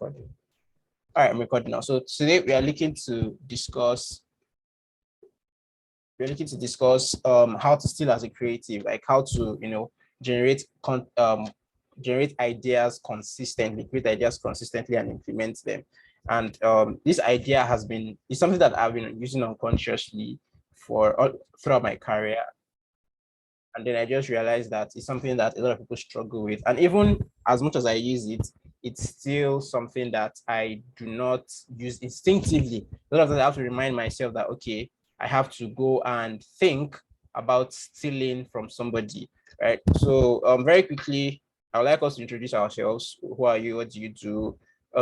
recording. All right, I'm recording now. So today we are looking to discuss how to still as a creative, like how to generate ideas consistently, create ideas consistently and implement them. And this idea is something that I've been using unconsciously throughout my career. And then I just realized that it's something that a lot of people struggle with. And even as much as I use it, it's still something that I do not use instinctively. A lot of times I have to remind myself that, okay, I have to go and think about stealing from somebody, right? So very quickly, I would like us to introduce ourselves. Who are you? What do you do?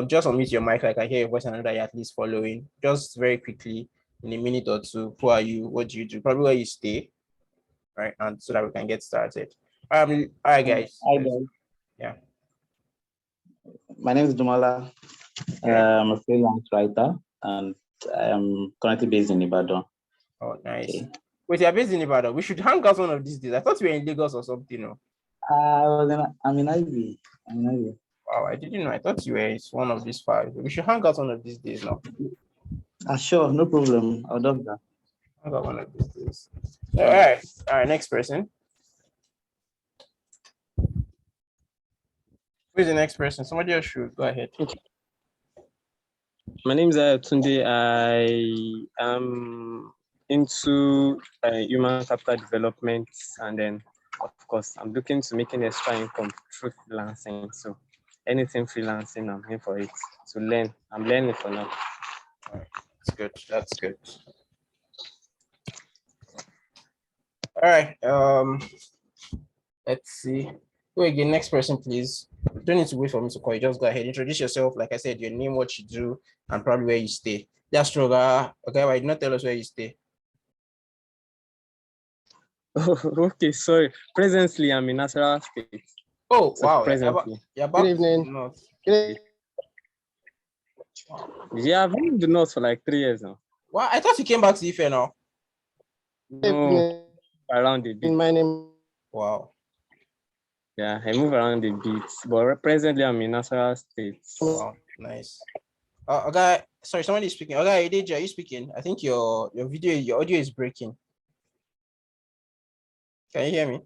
Just unmute your mic, like I hear your voice and I know that you're at least following. Just very quickly, in a minute or two, who are you? What do you do? Probably where you stay, right? And so that we can get started. All right, guys. Hi, guys. Yeah. My name is Dumala. I'm a freelance writer, and I am currently based in Ibadan. Oh, nice. Okay. Wait, you're based in Ibadan. We should hang out one of these days. I thought you were in Lagos or something. No? I'm in Ivy. Wow, I didn't know. I thought you were one of these five. We should hang out one of these days now. Sure, no problem. I'll do that. Hang out one of these days. All right. Next person. Who's the next person? Somebody else should go ahead. Okay. My name is Tunde. I am into human capital development, and then, of course, I'm looking to making extra income through freelancing. So, anything freelancing, I'm here for it to learn. I'm learning for now. All right. That's good. All right. Let's see. Go again. Next person, please. You don't need to wait for me to call you. Just go ahead. Introduce yourself. Like I said, your name, what you do, and probably where you stay. That's true. Okay, why did not tell us where you stay? Oh, okay, sorry. Presently, I'm in Nasarawa State. Oh, so wow. Presently. Good evening. Yeah, I've been in the north for like 3 years now. Well, I thought you came back to Ife now. No, around a bit. My name. Wow. Yeah, I move around a bit, but presently I'm in Nasarawa State. Wow, nice. Okay, sorry, somebody is speaking. Okay, Ideja, are you speaking? I think your audio is breaking. Can you hear me?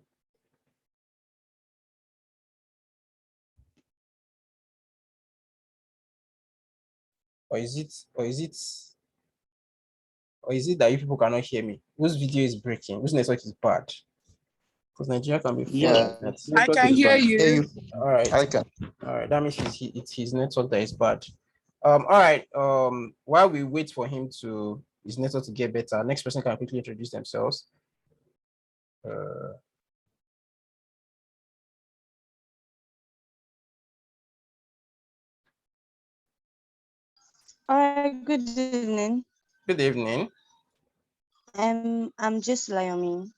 Or is it that you people cannot hear me? Whose video is breaking? Whose network is bad? Because Nigeria can be full. Yeah, I can hear you. All right. I can. All right. That means it's his network that is bad. All right. While we wait for his network to get better, next person can quickly introduce themselves. All right, good evening. Good evening. I'm just Layomi.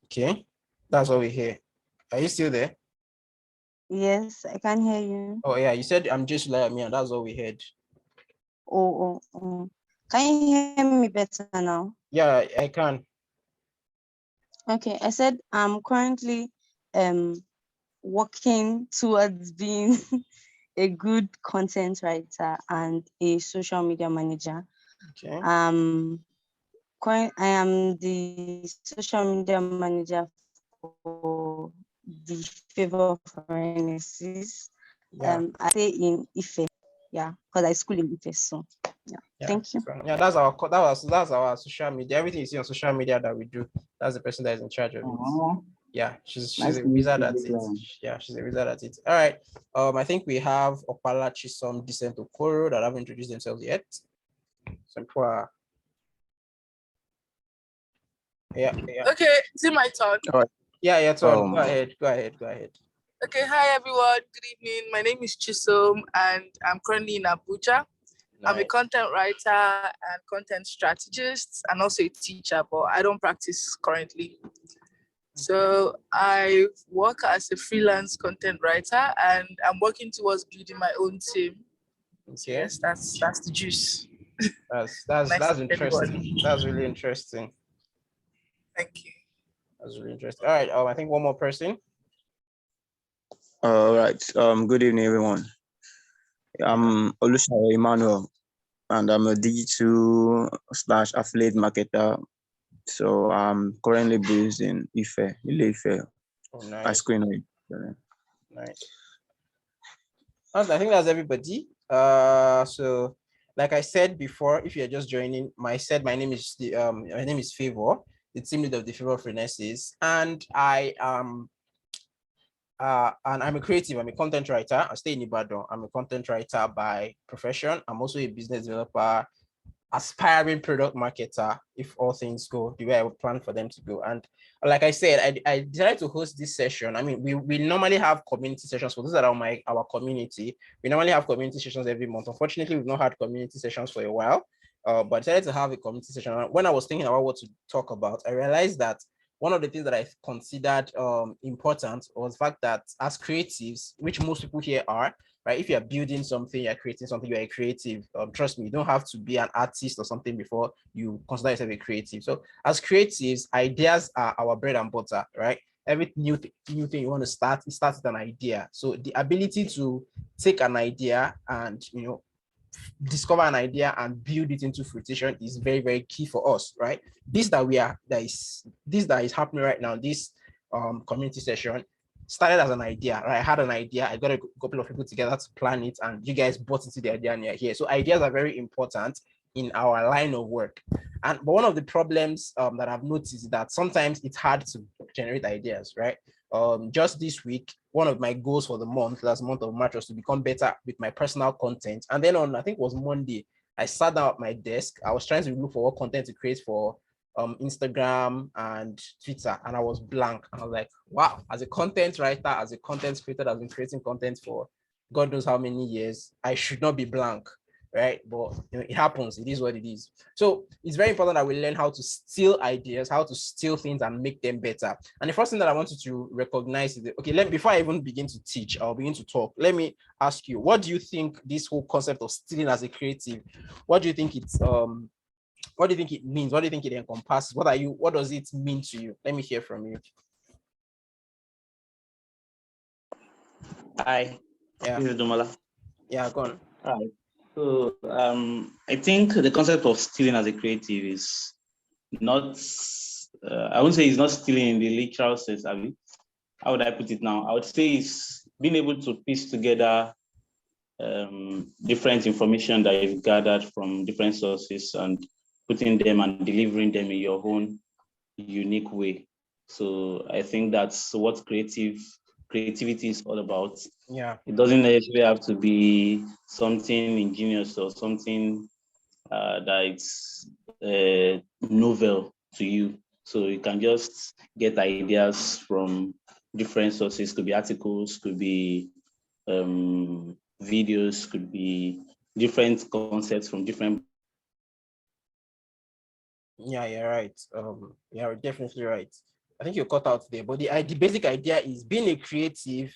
Okay, that's what we hear. Are you still there? Yes, I can hear you. Oh yeah, you said I'm just Layomi, and that's what we heard. Oh. Can you hear me better now? Yeah, I can. Okay, I said I'm currently working towards being a good content writer and a social media manager. Okay. I am the social media manager for the Favor Forensics. Yeah. I stay in Ife. Yeah, because I school in Ife. So yeah. Thank you. Yeah, that's our social media. Everything you see on social media that we do, that's the person that is in charge of it. Yeah, she's Nice a to meet wizard you, at it. everyone. Yeah, she's a wizard at it. All right. I think we have Opala Chisom Decent Okoro that haven't introduced themselves yet. Some poor. Yeah. Okay, is it my turn? All right. Yeah, your turn. Go ahead. Okay, hi everyone. Good evening. My name is Chisom and I'm currently in Abuja. Nice. I'm a content writer and content strategist and also a teacher, but I don't practice currently. So I work as a freelance content writer and I'm working towards building my own team. Okay. Yes, that's the juice. That's interesting. That's really interesting. Thank you. That's really interesting. All right. I think one more person. All right. Good evening, everyone. I'm Olusegun Emmanuel, and I'm a digital slash affiliate marketer. So I'm currently based in Ife, Ile-Ife, Oh, Ice nice. Cream. Nice. I think that's everybody. So like I said before, if you're just joining, my name is Favor, the team lead of the Favor Frenesses, and I'm a creative. I'm a content writer. I stay in Ibadan. I'm a content writer by profession. I'm also a business developer, aspiring product marketer, if all things go the way I would plan for them to go. And like I said, I decided to host this session. I mean, we normally have community sessions for those that are our community. We normally have community sessions every month. Unfortunately, we've not had community sessions for a while, but I decided to have a community session. When I was thinking about what to talk about, I realized that one of the things that I considered important was the fact that as creatives, which most people here are, right? If you're building something, you're creating something, you're a creative. Trust me, you don't have to be an artist or something before you consider yourself a creative. So as creatives, ideas are our bread and butter, right? Every new thing you want to start, it starts with an idea. So the ability to take an idea and discover an idea and build it into fruition is very, very key for us, right? This that is happening right now, this community session started as an idea, right? I had an idea, I got a couple of people together to plan it, and you guys bought into the idea and you're here. So ideas are very important in our line of work. But one of the problems that I've noticed is that sometimes it's hard to generate ideas, right? Just this week, one of my goals for the last month of March, was to become better with my personal content. And then on, I think it was Monday, I sat down at my desk. I was trying to look for what content to create for Instagram and Twitter, and I was blank. And I was like, wow, as a content writer, as a content creator, I've been creating content for God knows how many years, I should not be blank, right? But it happens. It is what it is. So it's very important that we learn how to steal ideas, how to steal things and make them better. And the first thing that I wanted to recognize is that, okay, before I even begin to teach, I'll begin to talk. Let me ask you, what do you think this whole concept of stealing as a creative, what do you think what do you think it means? What do you think it encompasses? What does it mean to you? Let me hear from you. Hi, Yeah. this is Dumala. Yeah, go on. All right. So I think the concept of stealing as a creative is not, I wouldn't say it's not stealing in the literal sense, Abby. How would I put it now? I would say it's being able to piece together different information that you've gathered from different sources and putting them and delivering them in your own unique way. So I think that's what creativity is all about. Yeah. It doesn't necessarily have to be something ingenious or something that's novel to you. So you can just get ideas from different sources. Could be articles, could be videos, could be different concepts from different. Yeah, you're right. You're definitely right. I think you cut out there, but the basic idea is being a creative.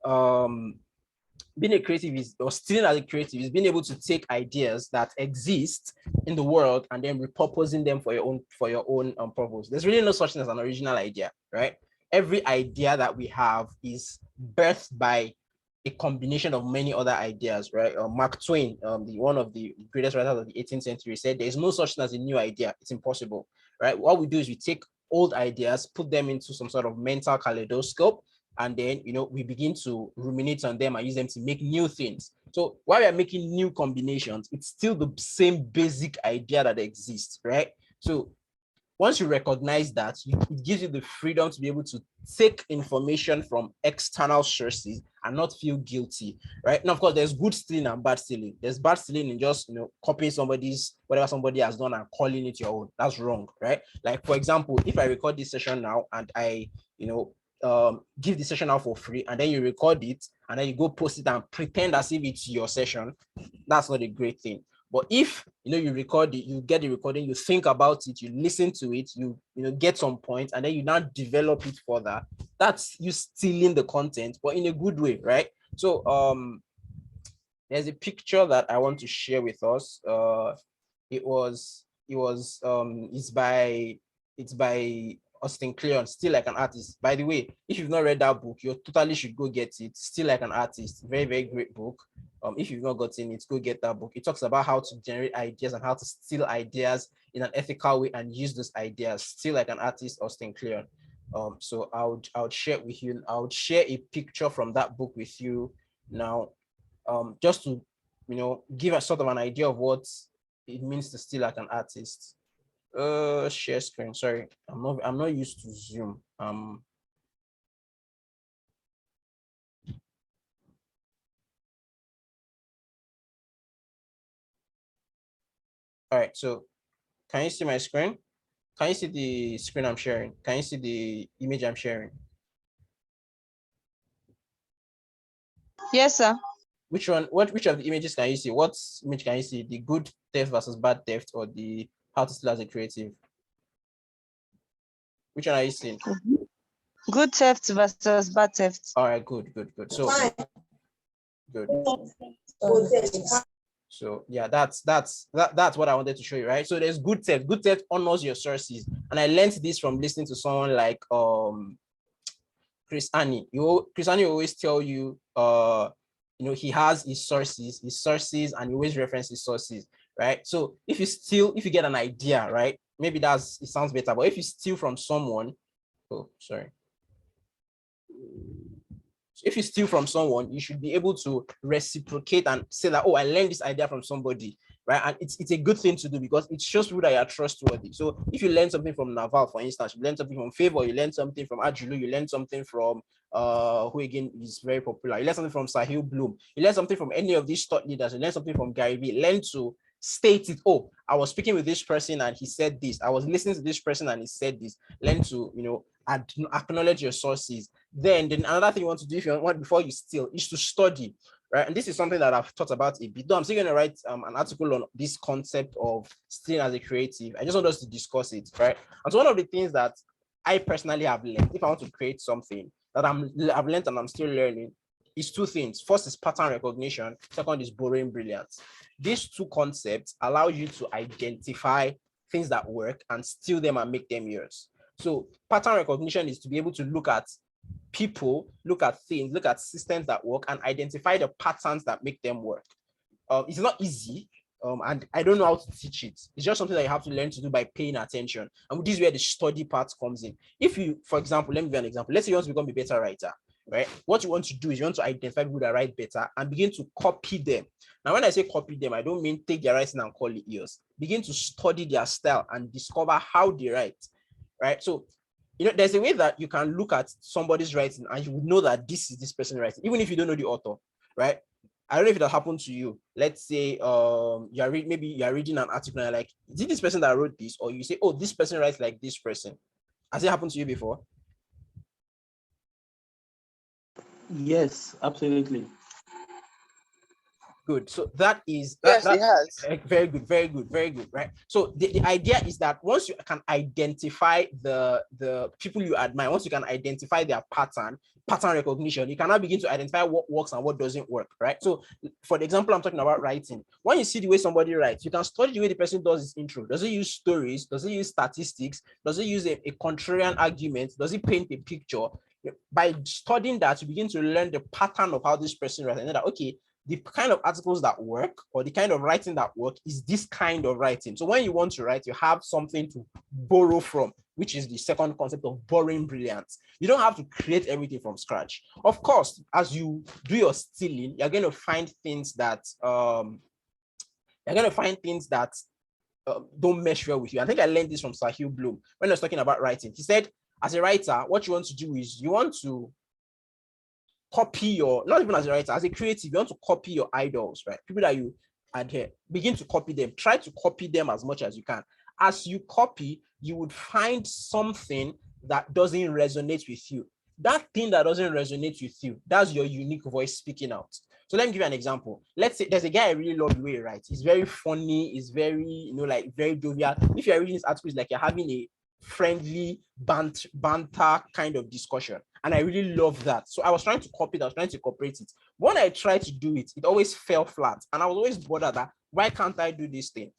Being a creative is, or stealing as a creative is being able to take ideas that exist in the world and then repurposing them for your own purpose. There's really no such thing as an original idea, right? Every idea that we have is birthed by a combination of many other ideas, right? Mark Twain, one of the greatest writers of the 18th century, said there is no such thing as a new idea. It's impossible, right? What we do is we take old ideas, put them into some sort of mental kaleidoscope, and then we begin to ruminate on them and use them to make new things. So while we are making new combinations, it's still the same basic idea that exists, right? So once you recognize that, it gives you the freedom to be able to take information from external sources and not feel guilty, right? Now, of course, there's good stealing and bad stealing. There's bad stealing in just copying whatever somebody has done and calling it your own. That's wrong, right? Like, for example, if I record this session now and I give the session out for free, and then you record it and then you go post it and pretend as if it's your session, that's not a great thing. But if you record it, you get the recording, you think about it, you listen to it, you get some points, and then you now develop it further, that's you stealing the content, but in a good way, right? So there's a picture that I want to share with us. It's by Austin Kleon, Still Like an Artist. By the way, if you've not read that book, you totally should go get it. Still Like an Artist, very, very great book. If you've not gotten it, go get that book. It talks about how to generate ideas and how to steal ideas in an ethical way and use those ideas. Still Like an Artist, Austin Kleon. So I would share it with you. I would share a picture from that book with you now, just to, give a sort of an idea of what it means to steal like an artist. Share screen. Sorry, I'm not used to Zoom. All right. So, can you see my screen? Can you see the screen I'm sharing? Can you see the image I'm sharing? Yes, sir. Which one? Which of the images can you see? What image can you see? The good theft versus bad theft, or the how to steal as a creative? Which one are you seeing? Good theft versus bad theft. All right, good. So good. So yeah, that's what I wanted to show you, right? So there's good theft. Good theft honors your sources, and I learned this from listening to someone like Chris Annie. Chris Annie always tell you he has his sources, and he always reference his sources, right? So if you get an idea, right? Maybe it sounds better, but if you steal from someone, if you steal from someone, you should be able to reciprocate and say that, oh, I learned this idea from somebody, right? And it's a good thing to do because it shows people that you are trustworthy. So if you learn something from Naval, for instance, you learn something from Favor, you learn something from Ajulu, you learn something from who again is very popular, you learn something from Sahil Bloom, you learn something from any of these thought leaders, you learn something from Gary Vee, learn to state it. Oh, I was speaking with this person and he said this. I was listening to this person and he said this. Learn to, acknowledge your sources. Then another thing you want to do if you want before you steal is to study, right? And this is something that I've thought about a bit. Though I'm still going to write an article on this concept of stealing as a creative. I just want us to discuss it, right? And so one of the things that I personally have learned, if I want to create something that I've learned and I'm still learning, is two things. First is pattern recognition. Second is borrowing brilliance. These two concepts allow you to identify things that work and steal them and make them yours. So pattern recognition is to be able to look at people, look at things, look at systems that work and identify the patterns that make them work. It's not easy, and I don't know how to teach it. It's just something that you have to learn to do by paying attention. And this is where the study part comes in. If you, for example, let me give an example. Let's say you want to become a better writer, right? What you want to do is you want to identify people that write better and begin to copy them. Now, when I say copy them, I don't mean take their writing and call it yours. Begin to study their style and discover how they write, right? So, there's a way that you can look at somebody's writing and you would know that this is this person writing, even if you don't know the author, right? I don't know if that happened to you. Let's say you're reading an article and you're like, is it this person that wrote this? Or you say, oh, this person writes like this person. Has it happened to you before? Yes, absolutely. Good. So that is yes, it has. Very good, right? So the idea is that once you can identify the people you admire, once you can identify their pattern recognition, you can now begin to identify what works and what doesn't work, right? So for the example I'm talking about writing, when you see the way somebody writes, you can study the way the person does his intro. Does he use stories? Does he use statistics? Does he use a contrarian argument? Does he paint a picture? By studying that, you begin to learn the pattern of how this person writes, and then okay, the kind of articles that work or the kind of writing that work is this kind of writing. So when you want to write, you have something to borrow from, which is the second concept of borrowing brilliance. You don't have to create everything from scratch. Of course, as you do your stealing, you're going to find things that don't mesh well with you. I think I learned this from Sahil Bloom when I was talking about writing. He said, as a writer, what you want to do is you want to copy not even as a writer, as a creative, you want to copy your idols, right? People that you adhere, begin to copy them. Try to copy them as much as you can. As you copy, you would find something that doesn't resonate with you. That thing that doesn't resonate with you, that's your unique voice speaking out. So let me give you an example. Let's say there's a guy I really love the way he writes. He's very funny, he's very, very jovial. If you're reading his articles, like you're having a friendly banter kind of discussion, and I really love that. So I was trying to copy it, I was trying to incorporate it. When I tried to do it, it always fell flat, and I was always bothered that why can't I do this thing?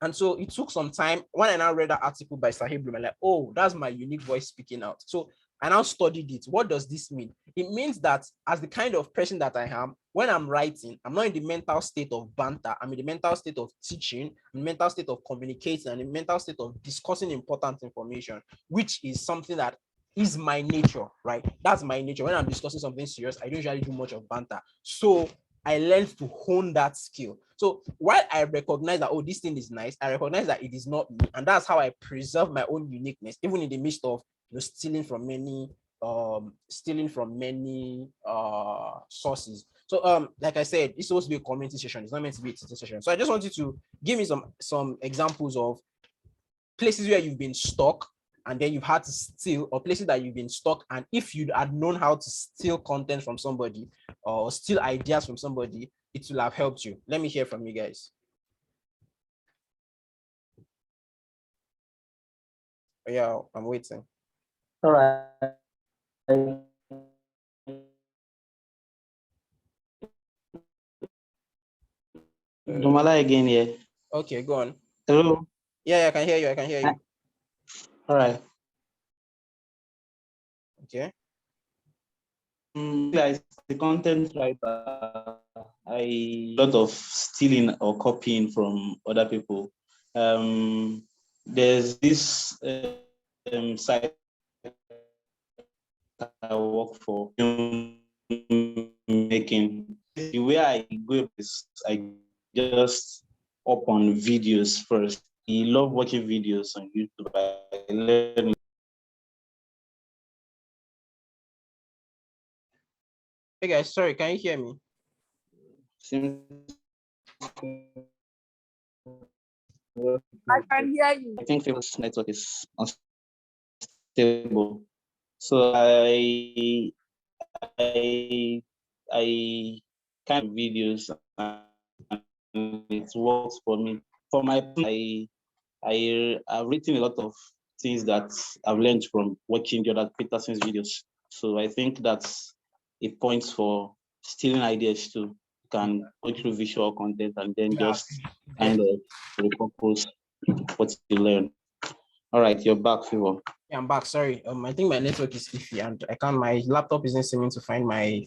And so it took some time. When I now read that article by Sahib Bloom, I'm like, oh, that's my unique voice speaking out. So I now studied it. What does this mean? It means that as the kind of person that I am, when I'm writing, I'm not in the mental state of banter. I'm in the mental state of teaching, I'm in the mental state of communicating, and in the mental state of discussing important information, which is something that is my nature, right? That's my nature. When I'm discussing something serious, I don't usually do much of banter. So I learned to hone that skill. So while I recognize that, oh, this thing is nice, I recognize that it is not me. And that's how I preserve my own uniqueness, even in the midst of stealing from many sources. So like I said, it's supposed to be a community session. It's not meant to be a teaching session. So I just want you to give me some examples of places where you've been stuck and then you've had to steal, or places that you've been stuck, and if you had known how to steal content from somebody or steal ideas from somebody, it will have helped you. Let me hear from you guys. Yeah, I'm waiting. All right. Domala again here. Okay, go on. Hello. Yeah, I can hear you. I can hear you. All right. Okay. As the content writer, I lot of stealing or copying from other people. There's this site I work for, making. The way I go is I just up on videos first. I love watching videos on YouTube. I learn. Hey guys, sorry, can you hear me? I can hear you. I think Famous network is unstable. So I kind of videos and it works for me. For my I've written a lot of things that I've learned from watching the other Peterson's videos. So I think that's a point for stealing ideas too. You can go through visual content and then just kind of repurpose what you learn. All right, you're back, Favor. Yeah, I'm back. Sorry. I think my network is iffy and my laptop isn't seeming to find my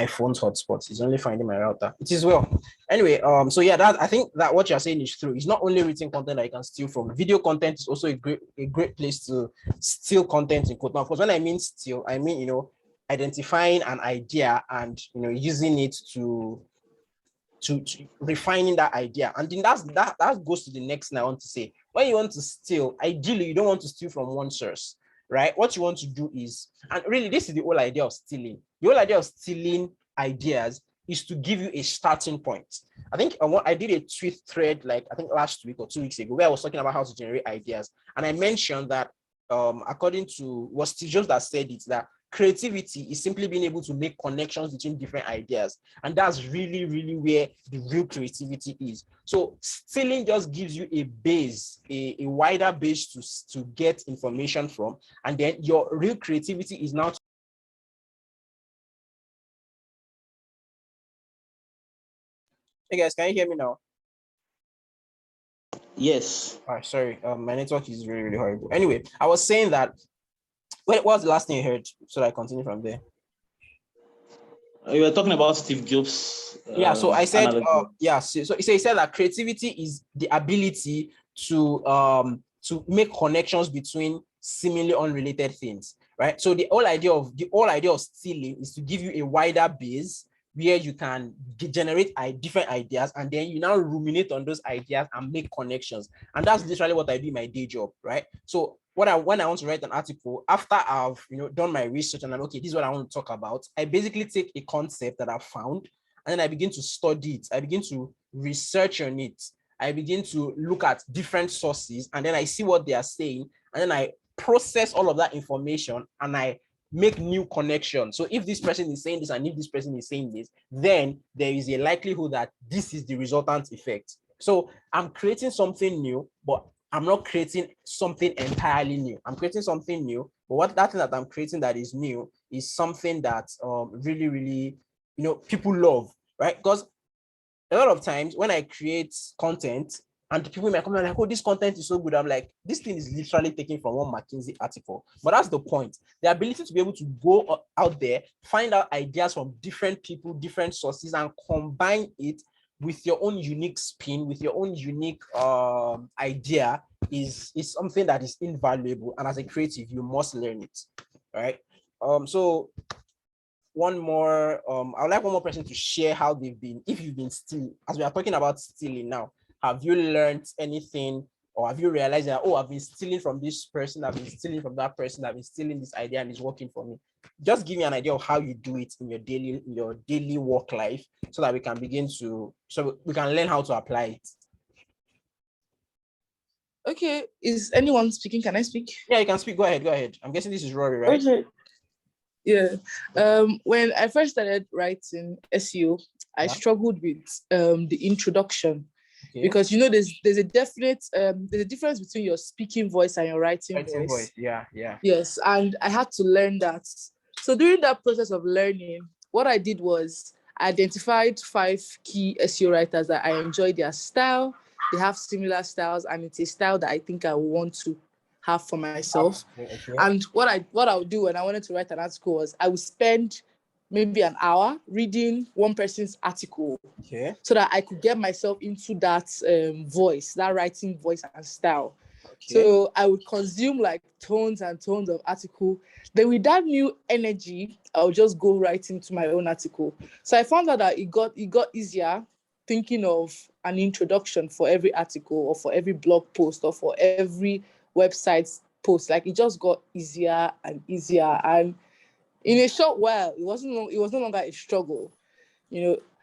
phone's hotspot. It's only finding my router. It is well. Anyway, so yeah, that I think that what you're saying is true. It's not only written content that you can steal from. Video content is also a great place to steal content in quote. Now, of course, when I mean steal, I mean, identifying an idea and using it to refining that idea. And then that goes to the next thing I want to say. When you want to steal, ideally you don't want to steal from one source, right? What you want to do is, and really this is the whole idea of stealing. The whole idea of stealing ideas is to give you a starting point. I think I did a tweet thread like I think last week or 2 weeks ago where I was talking about how to generate ideas, and I mentioned that according to what Steve Jobs that said it, that creativity is simply being able to make connections between different ideas. And that's really, really where the real creativity is. So stealing just gives you a base, a wider base to get information from. And then your real creativity is now. Hey guys, can you hear me now? Yes. All right, sorry. My network is really, really horrible. Anyway, I was saying that. What was the last thing you heard? So I continue from there. You were talking about Steve Jobs. Yeah, so I said, so he said that creativity is the ability to make connections between seemingly unrelated things, right? So the whole idea of stealing is to give you a wider base where you can generate different ideas, and then you now ruminate on those ideas and make connections. And that's literally what I do in my day job, right? So when I want to write an article, after I've done my research and I'm okay, this is what I want to talk about, I basically take a concept that I've found and then I begin to study it. I begin to research on it. I begin to look at different sources and then I see what they are saying, and then I process all of that information and I make new connections. So if this person is saying this and if this person is saying this, then there is a likelihood that this is the resultant effect. So I'm creating something new, but I'm not creating something entirely new. I'm creating something new, but that thing that I'm creating that is new is something that really, really, people love, right? Because a lot of times when I create content And people might come and like, oh, this content is so good. I'm like, this thing is literally taken from one McKinsey article. But that's the point. The ability to be able to go out there, find out ideas from different people, different sources, and combine it with your own unique spin, with your own unique idea is something that is invaluable. And as a creative, you must learn it. Right. So one more, I would like one more person to share how they've been, if you've been stealing, as we are talking about stealing now, have you learned anything, or have you realized that, oh, I've been stealing from this person, I've been stealing from that person, I've been stealing this idea and it's working for me? Just give me an idea of how you do it in your daily work life, so that we can begin to, so we can learn how to apply it. Okay, is anyone speaking? Can I speak? Yeah, you can speak. Go ahead. I'm guessing this is Rory, right? Okay. Yeah. When I first started writing SEO, I struggled with the introduction. Okay. Because there's a definite there's a difference between your speaking voice and your writing voice. Yeah. Yes, and I had to learn that. So during that process of learning, what I did was I identified 5 key SEO writers that I enjoy their style. They have similar styles, and it's a style that I think I want to have for myself. Okay. And what I would do when I wanted to write an article was I would spend maybe an hour reading one person's article, so that I could get myself into that voice, that writing voice and style. Okay. So I would consume like tons and tons of article. Then with that new energy, I would just go right into my own article. So I found out that it got easier thinking of an introduction for every article, or for every blog post, or for every website post. Like, it just got easier and easier. And in a short while, it was no longer a struggle,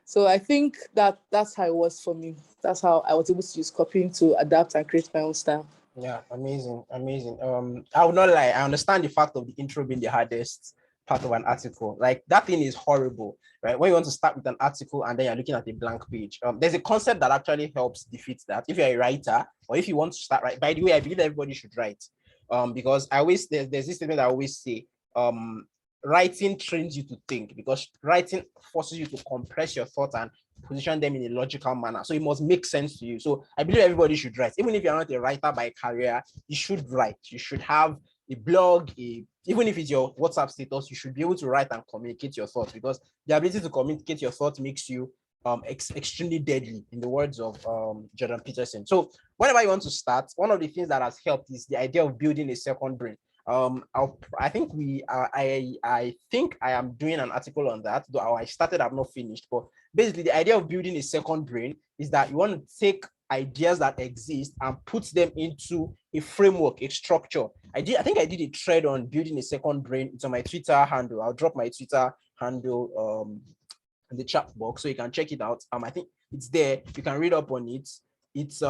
So I think that's how it was for me. That's how I was able to use copying to adapt and create my own style. Yeah, amazing. I would not lie. I understand the fact of the intro being the hardest part of an article. Like, that thing is horrible, right? When you want to start with an article and then you're looking at a blank page, there's a concept that actually helps defeat that. If you're a writer, or if you want to start right, by the way, I believe everybody should write, because there's this statement I always say, writing trains you to think, because writing forces you to compress your thoughts and position them in a logical manner. So it must make sense to you. So I believe everybody should write. Even if you're not a writer by career, you should write. You should have a blog, even if it's your WhatsApp status, you should be able to write and communicate your thoughts, because the ability to communicate your thoughts makes you extremely deadly, in the words of Jordan Peterson. So whenever you want to start, one of the things that has helped is the idea of building a second brain. I think I am doing an article on that, though I started, I've not finished. But basically, the idea of building a second brain is that you want to take ideas that exist and put them into a framework, a structure. I think I did a thread on building a second brain. It's on my Twitter handle. I'll drop my Twitter handle in the chat box, so you can check it out. I think it's there. You can read up on it. It's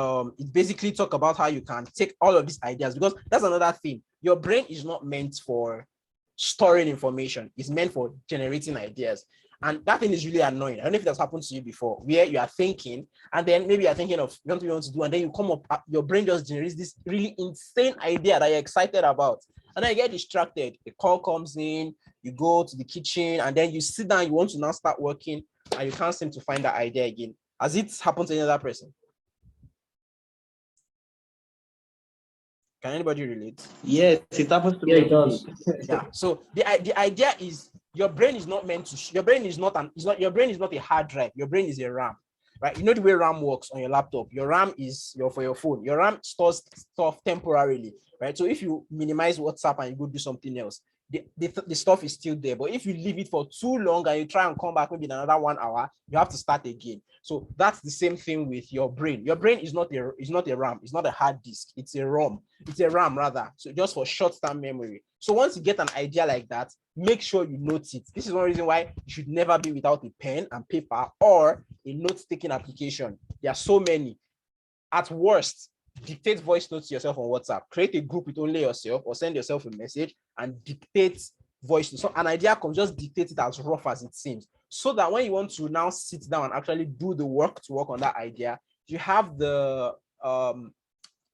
basically talk about how you can take all of these ideas, because that's another thing. Your brain is not meant for storing information. It's meant for generating ideas. And that thing is really annoying. I don't know if that's happened to you before, where you are thinking, and then maybe you're thinking of what you want to do, and then you come up, your brain just generates this really insane idea that you're excited about. And then you get distracted. A call comes in, you go to the kitchen, and then you sit down, you want to now start working, and you can't seem to find that idea again. Has it happened to any other person? Can anybody relate? Yes, it happens to me. It does. Yeah. So the idea is, your brain is not meant to. Your brain is not a hard drive. Your brain is a RAM, right? You know the way RAM works on your laptop. Your RAM is for your phone. Your RAM stores stuff temporarily, right? So if you minimize WhatsApp and you go do something else, the stuff is still there. But if you leave it for too long and you try and come back maybe in another 1 hour, you have to start again. So that's the same thing with your brain. Your brain is not a RAM. It's not a hard disk. It's a ROM. It's a RAM rather. So just for short-term memory. So once you get an idea like that, make sure you note it. This is one reason why you should never be without a pen and paper or a note-taking application. There are so many. At worst, dictate voice notes to yourself on WhatsApp. Create a group with only yourself, or send yourself a message and dictate voice notes. So an idea comes, just dictate it as rough as it seems, so that when you want to now sit down and actually do the work to work on that idea, you have the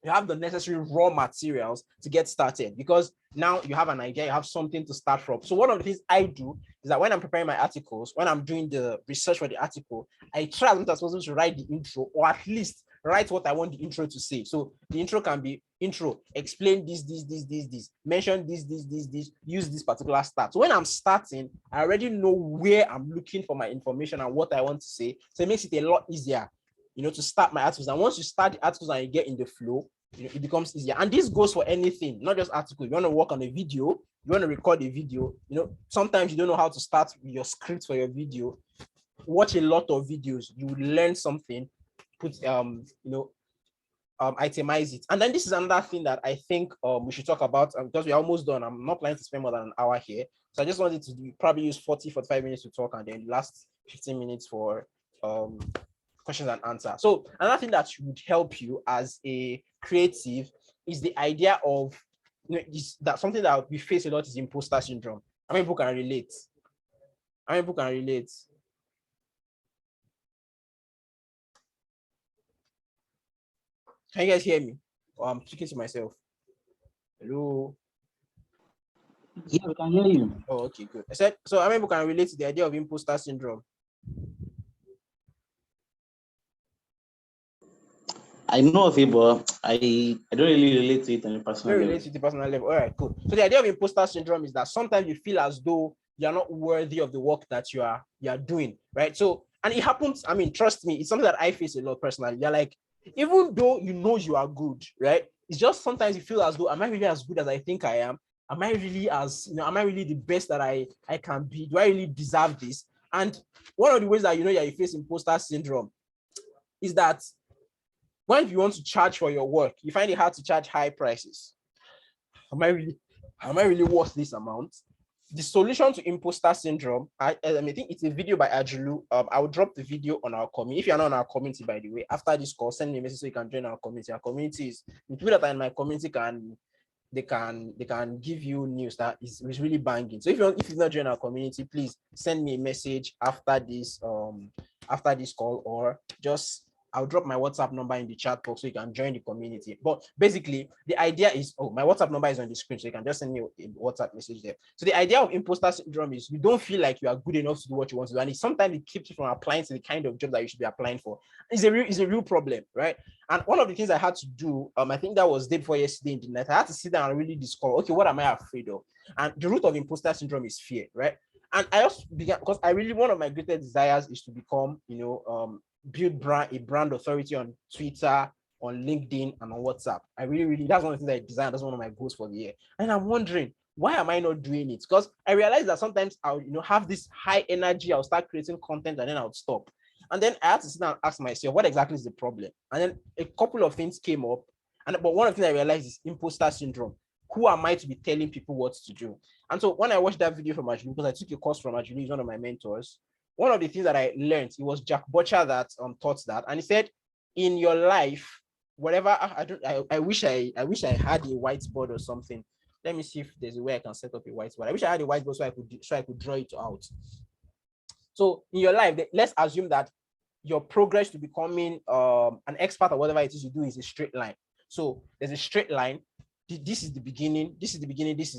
necessary raw materials to get started, because now you have an idea, you have something to start from. So one of the things I do is that when I'm preparing my articles, when I'm doing the research for the article, I try as much as possible to write the intro, or at least write what I want the intro to say. So the intro can be intro, explain this, mention this, use this particular start. So when I'm starting, I already know where I'm looking for my information and what I want to say. So it makes it a lot easier, to start my articles. And once you start the articles and you get in the flow, it becomes easier. And this goes for anything, not just articles. You want to work on a video, you want to record a video, sometimes you don't know how to start your script for your video. Watch a lot of videos, you learn something, put itemize it. And then this is another thing that I think we should talk about, because we're almost done. I'm not planning to spend more than an hour here, so I just wanted to probably use 45 minutes to talk, and then last 15 minutes for questions and answers. So another thing that would help you as a creative is the idea of that something that we face a lot is imposter syndrome. How many people can relate? How many people can relate? Can you guys hear me? Or I'm speaking to myself. Hello. Yeah, we can hear you. Oh, okay, good. So how many people can relate to the idea of imposter syndrome? I know of it, but I don't really relate to it on a personal level. Relate to the personal level. All right, cool. So the idea of imposter syndrome is that sometimes you feel as though you're not worthy of the work that you are doing, right? So, and it happens. I mean, trust me, it's something that I face a lot personally. You're like, even though you are good, right? It's just sometimes you feel as though, am I really as good as I think I am? Am I really am I really the best that I can be? Do I really deserve this? And one of the ways that you face imposter syndrome is that when you want to charge for your work, you find it hard to charge high prices. Am I really worth this amount? The solution to imposter syndrome, I think it's a video by Ajulu. I will drop the video on our community. If you're not on our community, by the way, after this call, send me a message so you can join our community. Our community is, the people that are in my community they can give you news that is really banging. So if you've not joined our community, please send me a message after this call, or just I'll drop my WhatsApp number in the chat box so you can join the community. But basically, the idea is, my WhatsApp number is on the screen, so you can just send me a WhatsApp message there. So the idea of imposter syndrome is you don't feel like you are good enough to do what you want to do, and sometimes it keeps you from applying to the kind of job that you should be applying for. It's a real problem, right? And one of the things I had to do, I think that was day before yesterday in the night, I had to sit down and really discover, okay, what am I afraid of? And the root of imposter syndrome is fear, right? And I also began, because one of my greatest desires is to become, build a brand authority on Twitter, on LinkedIn, and on WhatsApp. I really, that's one of the things I designed. That's one of my goals for the year. And I'm wondering, why am I not doing it? Because I realized that sometimes I'll, have this high energy, I'll start creating content and then I'll stop. And then I had to sit down and ask myself, what exactly is the problem? And then a couple of things came up. But one of the things I realized is imposter syndrome. Who am I to be telling people what to do? And so when I watched that video from Ajulu, because I took a course from Ajulu, he's one of my mentors, one of the things that I learned, it was Jack Butcher that taught that. And he said, in your life, whatever, I wish I had a whiteboard or something. Let me see if there's a way I can set up a whiteboard. I wish I had a whiteboard so I could draw it out. So in your life, let's assume that your progress to becoming an expert or whatever it is you do is a straight line. So there's a straight line. This is the beginning, this is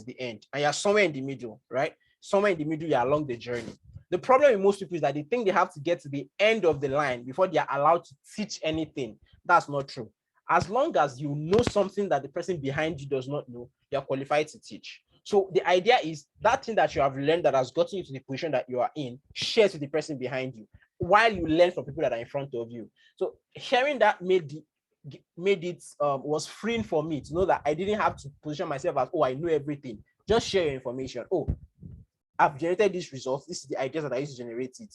the end. And you're somewhere in the middle, right? Somewhere in the middle, you're along the journey. The problem with most people is that they think they have to get to the end of the line before they are allowed to teach anything. That's not true. As long as you know something that the person behind you does not know, you're qualified to teach. So the idea is that thing that you have learned that has gotten you to the position that you are in, share with the person behind you while you learn from people that are in front of you. So hearing that made it was freeing for me to know that I didn't have to position myself as, I know everything. Just share your information. I've generated this result. This is the ideas that I used to generate it.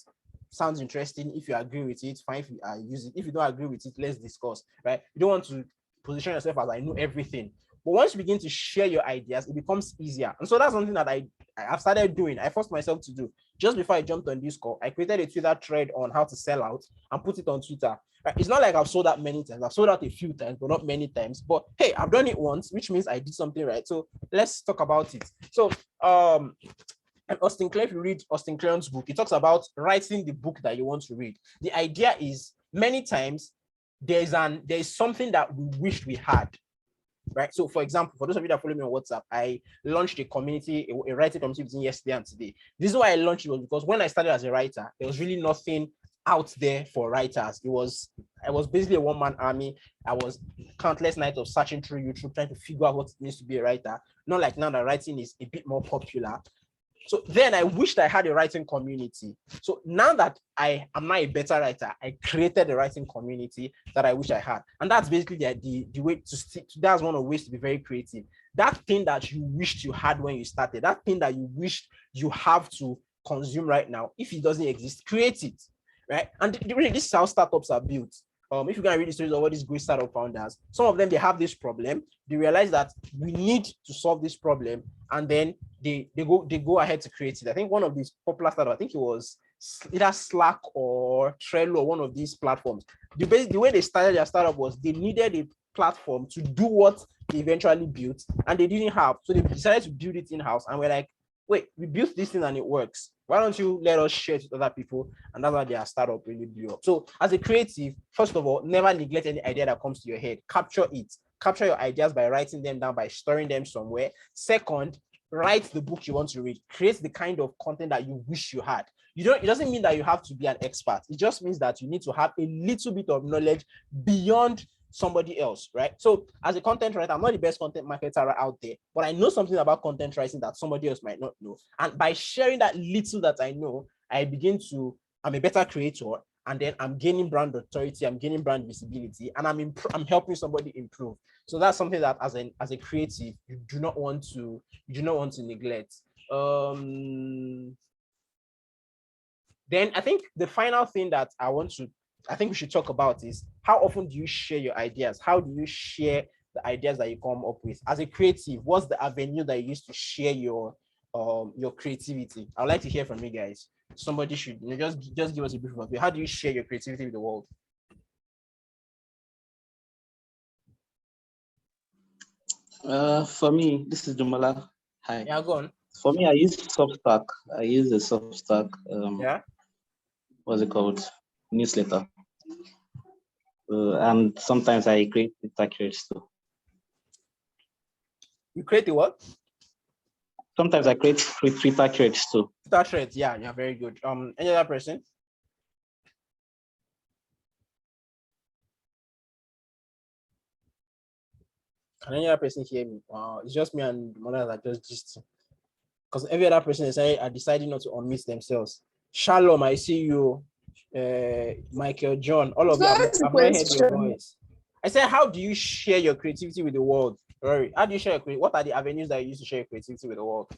Sounds interesting. If you agree with it, fine. If you use it. If you don't agree with it, let's discuss, right? You don't want to position yourself as I know everything. But once you begin to share your ideas, it becomes easier. And so that's something that I've started doing. I forced myself to do. Just before I jumped on this call, I created a Twitter thread on how to sell out and put it on Twitter. Right? It's not like I've sold out many times. I've sold out a few times, but not many times. But hey, I've done it once, which means I did something right. So let's talk about it. So and Austin Kleon, if you read Austin Kleon's book, he talks about writing the book that you want to read. The idea is many times there is something that we wished we had, right? So for example, for those of you that follow me on WhatsApp, I launched a community, a writing community between yesterday and today. This is why I launched it was because when I started as a writer, there was really nothing out there for writers. I was basically a one-man army. I was countless nights of searching through YouTube, trying to figure out what it means to be a writer. Not like now that writing is a bit more popular. So then I wished I had a writing community. So now that I am now a better writer, I created a writing community that I wish I had. And that's basically the way to stick. That's one of the ways to be very creative. That thing that you wished you had when you started, that thing that you wished you have to consume right now, if it doesn't exist, create it, right? And really, this is how startups are built. If you're gonna read the stories of all these great startup founders, some of them, they have this problem. They realize that we need to solve this problem, and then they go ahead to create it. I think one of these popular startups, I think it was either Slack or Trello or one of these platforms. The way they started their startup was they needed a platform to do what they eventually built, and they didn't have. So they decided to build it in-house, and we're like, wait, we built this thing and it works. Why don't you let us share it with other people? And that's why their startup really blew up. So as a creative, first of all, never neglect any idea that comes to your head. Capture it. Capture your ideas by writing them down, by storing them somewhere. Second, write the book you want to read. Create the kind of content that you wish you had. It doesn't mean that you have to be an expert. It just means that you need to have a little bit of knowledge beyond somebody else, right? So as a content writer, I'm not the best content marketer out there, but I know something about content writing that somebody else might not know. And by sharing that little that I know, I'm a better creator, and then I'm gaining brand authority, I'm gaining brand visibility, and I'm helping somebody improve. So that's something that as a creative, you do not want to neglect. Then I think the final thing that I think we should talk about is, how often do you share your ideas? How do you share the ideas that you come up with? As a creative, what's the avenue that you use to share your creativity? I'd like to hear from you guys. Somebody should just give us a brief overview. How do you share your creativity with the world? For me, this is Dumala. Hi. Yeah, go on. For me, I use Substack. I use a Substack. Yeah. What's it called? Newsletter. And sometimes I create Twitter threads too. You create the what? Sometimes I create Twitter threads too. Twitter threads, yeah, very good. Any other person? Can any other person hear me? Wow, it's just me and Mona that just because every other person is deciding not to unmute themselves. Shalom, I see you. Michael John, all of you, I've not heard your voice. I said, how do you share your creativity with the world? Rory, how do you share what are the avenues that you use to share your creativity with the world?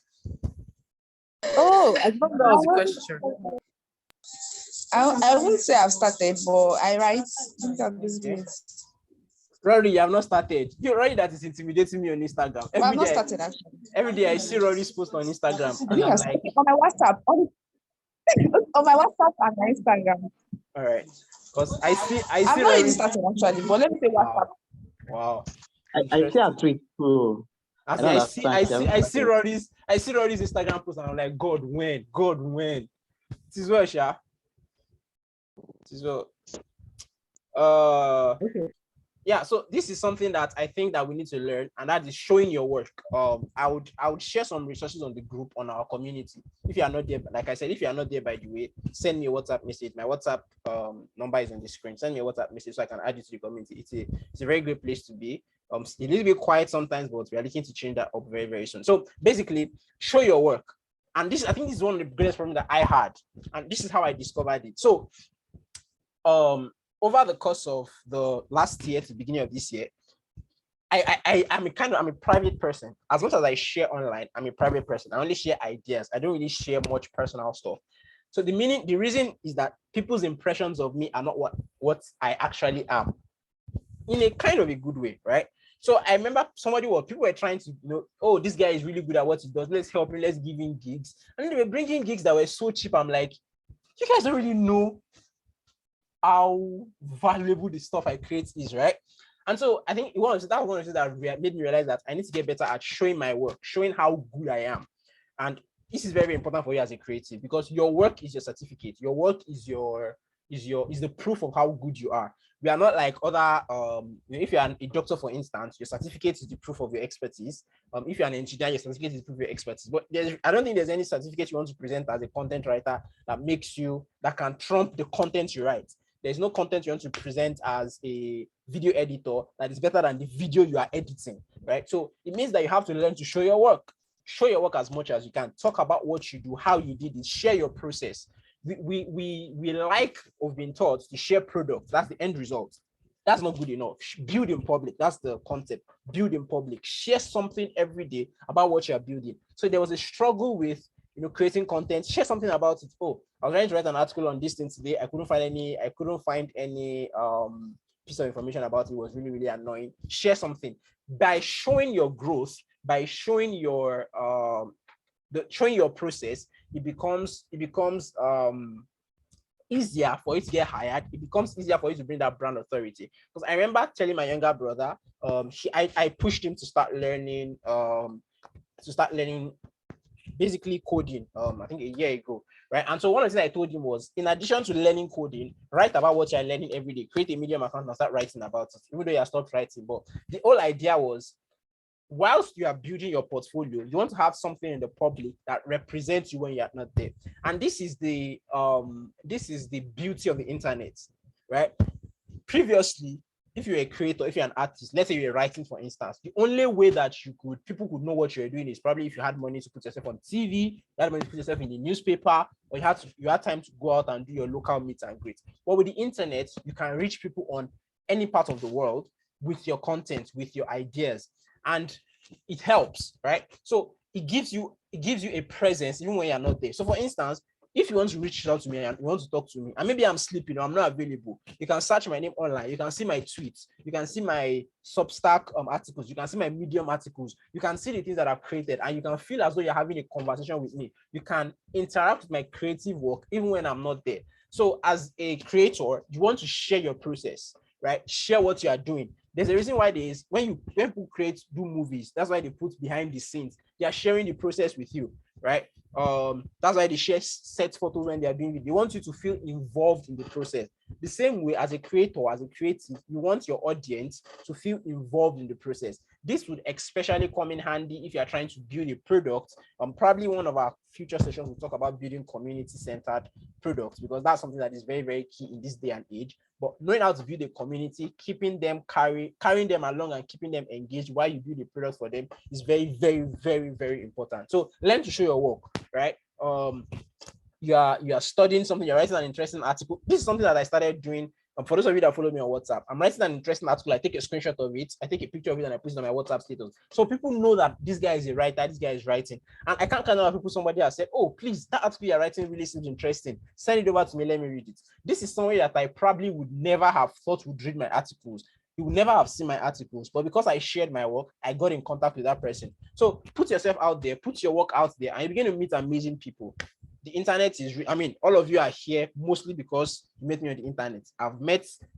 Oh, I thought that was a question. I wouldn't say I've started, but I write. Rory, you have not started. You're Rory that is intimidating me on Instagram. I've not started actually. Every day I see Rory's post on Instagram. And I'm like, on my WhatsApp. On my WhatsApp and my Instagram. All right. Because I see I've not even started actually, but let me say WhatsApp. Wow. I see a tweet too. I see Rory's Instagram post and I'm like, God, when? This is well, Sha. This is well. Okay. Yeah, so this is something that I think that we need to learn, and that is showing your work. I would share some resources on the group on our community. If you are not there, like I said, if you are not there, by the way, send me a WhatsApp message. My WhatsApp number is on the screen. Send me a WhatsApp message so I can add you to the community. It's a very great place to be. It's a little bit quiet sometimes, but we are looking to change that up very, very soon. So basically, show your work. And I think this is one of the greatest problems that I had, and this is how I discovered it. So, over the course of the last year to the beginning of this year, I'm a private person. As much as I share online, I'm a private person. I only share ideas. I don't really share much personal stuff. So the reason is that people's impressions of me are not what I actually am, in a kind of a good way, right? So I remember people were trying to, oh, this guy is really good at what he does. Let's help him. Let's give him gigs. And they were bringing gigs that were so cheap. I'm like, you guys don't really know how valuable the stuff I create is, right? And so I think that was one of the things that made me realize that I need to get better at showing my work, showing how good I am. And this is very important for you as a creative, because your work is your certificate. Your work is your is the proof of how good you are. We are not like other, if you're a doctor, for instance, your certificate is the proof of your expertise. If you're an engineer, your certificate is the proof of your expertise. But I don't think there's any certificate you want to present as a content writer that can trump the content you write. There's no content you want to present as a video editor that is better than the video you are editing, right? So it means that you have to learn to show your work. Show your work as much as you can. Talk about what you do, how you did it, share your process. We like of being taught to share products. That's the end result. That's not good enough. Build in public. That's the concept. Build in public. Share something every day about what you're building. So there was a struggle with creating content. Share something about it. Oh, I was trying to write an article on this thing today. I couldn't find any piece of information about it. It was really, really annoying. Share something. By showing your growth, by showing your process, it becomes easier for you to get hired. It becomes easier for you to bring that brand authority. Because I remember telling my younger brother, I pushed him to start learning basically coding, I think a year ago, right? And so one of the things I told him was, in addition to learning coding, write about what you're learning every day. Create a Medium account and start writing about it, even though you have stopped writing. But the whole idea was, whilst you are building your portfolio, you want to have something in the public that represents you when you're not there. And this is the beauty of the internet, right? Previously, if you're a creator, if you're an artist, let's say you're writing, for instance, the only way that people could know what you're doing is probably if you had money to put yourself on TV, you had money to put yourself in the newspaper, or you had time to go out and do your local meet and greet. But with the internet, you can reach people on any part of the world with your content, with your ideas, and it helps, right? So it gives you a presence even when you're not there. So for instance, if you want to reach out to me and you want to talk to me, and maybe I'm sleeping or I'm not available, you can search my name online. You can see my tweets. You can see my Substack articles. You can see my Medium articles. You can see the things that I've created, and you can feel as though you're having a conversation with me. You can interact with my creative work even when I'm not there. So as a creator, you want to share your process, right? Share what you are doing. There's a reason why when people do movies, that's why they put behind the scenes. They are sharing the process with you, right? That's why they share set photos when they are doing it. They want you to feel involved in the process. The same way, as a creator, as a creative, you want your audience to feel involved in the process. This would especially come in handy if you are trying to build a product. Probably one of our future sessions will talk about building community-centered products, because that's something that is very, very key in this day and age. But knowing how to build a community, keeping them carrying them along and keeping them engaged while you build a product for them is very, very, very, very important. So learn to show your work, right? You are studying something, you're writing an interesting article. This is something that I started doing. For those of you that follow me on WhatsApp, I'm writing an interesting article. I take a screenshot of it, I take a picture of it, and I put it on my WhatsApp status. So people know that this guy is a writer, this guy is writing. And I can't count on people, somebody has said, oh, please, that article you're writing really seems interesting. Send it over to me, let me read it. This is somebody that I probably would never have thought would read my articles. You would never have seen my articles, but because I shared my work, I got in contact with that person. So put yourself out there, put your work out there, and you begin to meet amazing people. The internet is, all of you are here mostly because you met me on the internet. I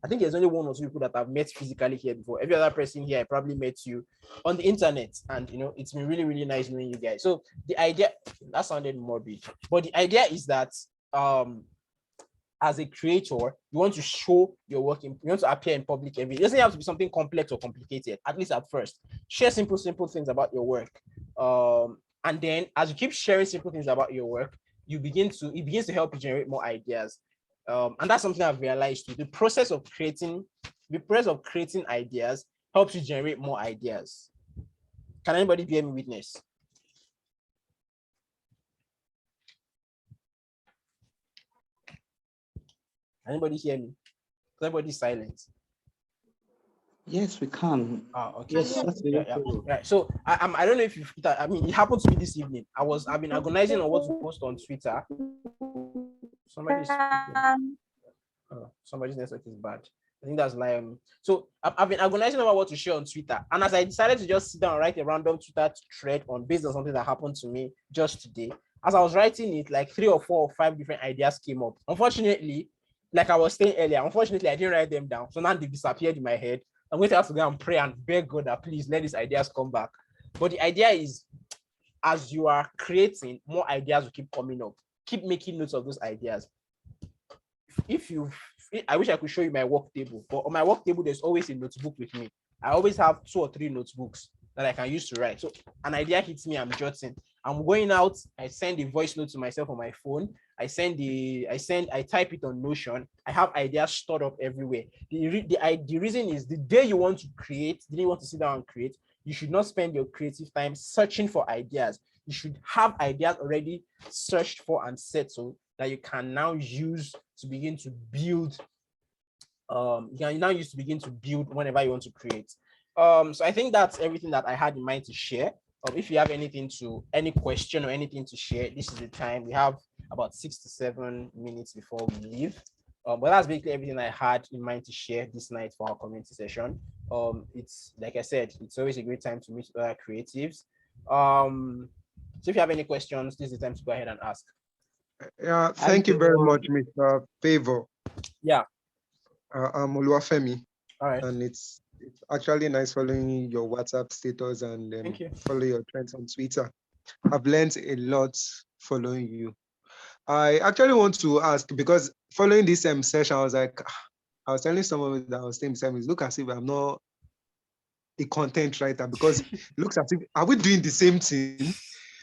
think there's only one or two people that I've met physically here before. Every other person here, I probably met you on the internet. And, it's been really, really nice knowing you guys. So the idea, that sounded morbid, but the idea is that as a creator, you want to show your work, you want to appear in public every day. It doesn't have to be something complex or complicated, at least at first. Share simple things about your work. And then as you keep sharing simple things about your work, it begins to help you generate more ideas. And that's something I've realized too. The process of creating ideas helps you generate more ideas. Can anybody bear me witness? Anybody hear me? Everybody's silent. Yes, we can. Okay. Yes, yeah. Right. So I don't know if it happened to me this evening. I've been agonizing on what to post on Twitter. Somebody's network is bad. I think that's Lion. So I've been agonizing about what to share on Twitter. And as I decided to just sit down and write a random Twitter thread based on something that happened to me just today, as I was writing it, like 3 or 4 or 5 different ideas came up. Unfortunately, like I was saying earlier, I didn't write them down. So now they disappeared in my head. I'm going to have to go and pray and beg God that please let these ideas come back. But the idea is, as you are creating, more ideas will keep coming up. Keep making notes of those ideas. I wish I could show you my work table, but on my work table, there's always a notebook with me. I always have 2 or 3 notebooks that I can use to write. So an idea hits me, I'm jotting. I'm going out, I send a voice note to myself on my phone. I type it on Notion. I have ideas stored up everywhere. The reason is the day you want to create, the day you want to sit down and create, you should not spend your creative time searching for ideas. You should have ideas already searched for and set so that you can now use to begin to build. Whenever you want to create. So I think that's everything that I had in mind to share. If you have any question or anything to share, this is the time. We have about 6 to 7 minutes before we leave. But that's basically everything I had in mind to share this night for our community session. It's like I said, it's always a great time to meet other creatives. So if you have any questions, this is the time to go ahead and ask. Yeah, thank you very much, Mr. Favor. Yeah. I'm Oluwafemi. All right. And it's actually nice following your WhatsApp status and Thank you. follow your trends on Twitter. I've learned a lot following you. I actually want to ask, because following this session, I was telling someone that I was saying, look as if I'm not a content writer, because it looks as if, are we doing the same thing?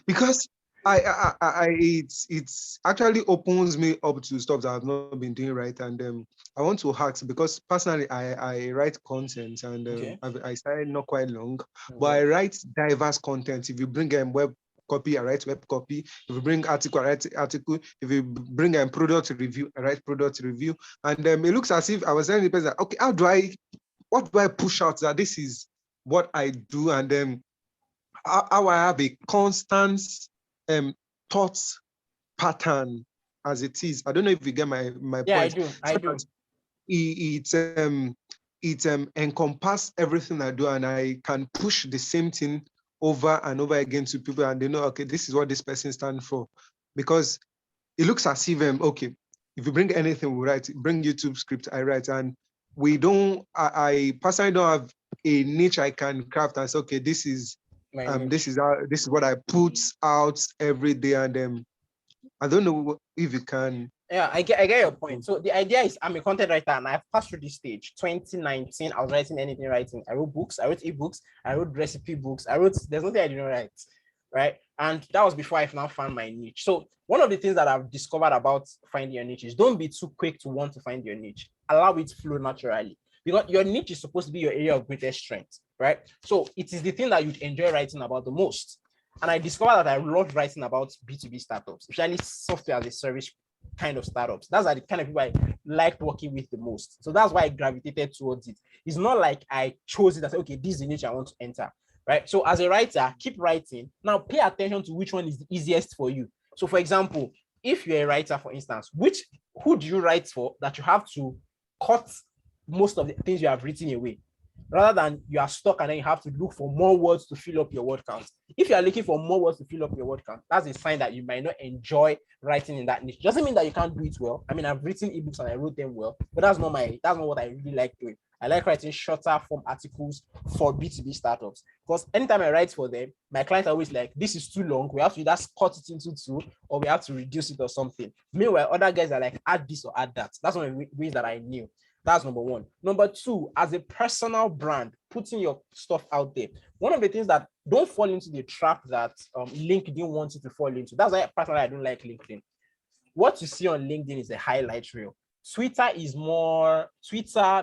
Because it's actually opens me up to stuff that I've not been doing right. And I want to ask, because personally I write content, and Okay. I started not quite long, but I write diverse content. If you bring web copy, I write web copy. If you bring article, I write article. If you bring a product review, I write product review. And it looks as if I was telling the person, okay, what do I push out that this is what I do? And then how I have a constant thought pattern as it is. I don't know if you get my Yeah, point. I do. It encompasses everything I do, and I can push the same thing over and over again to people, and they know, okay, this is what this person stands for. Because it looks as if, okay, if you bring anything, we write. Bring YouTube script, I write. And I personally don't have a niche I can craft and say, okay, this is what I put out every day. And I don't know if you can. Yeah, I get your point. So the idea is, I'm a content writer and I've passed through this stage. 2019, I was writing anything writing. I wrote books, I wrote ebooks, I wrote recipe books, there's nothing I didn't write, right? And that was before I've now found my niche. So one of the things that I've discovered about finding your niche is, don't be too quick to want to find your niche. Allow it to flow naturally, because your niche is supposed to be your area of greatest strength, right? So it is the thing that you'd enjoy writing about the most. And I discovered that I love writing about B2B startups, especially software as a service kind of startups. That's the kind of people I liked working with the most. So that's why I gravitated towards it. It's not like I chose it as, okay, this is the niche I want to enter, right? So as a writer, keep writing. Now pay attention to which one is the easiest for you. So for example, if you're a writer, for instance, who do you write for that you have to cut most of the things you have written away, rather than you are stuck and then you have to look for more words to fill up your word count? If you are looking for more words to fill up your word count, that's a sign that you might not enjoy writing in that niche. Doesn't mean that you can't do it well. I mean, I've written ebooks and I wrote them well, but that's not what I really like doing. I like writing shorter form articles for B2B startups, because anytime I write for them, my clients are always like, this is too long, we have to just cut it into 2, or we have to reduce it or something. Meanwhile, other guys are like, add this or add that. That's one of the ways that I knew. That's number one. Number two, as a personal brand, putting your stuff out there. One of the things that, don't fall into the trap that LinkedIn wants you to fall into. That's why personally I don't like LinkedIn. What you see on LinkedIn is a highlight reel. Twitter,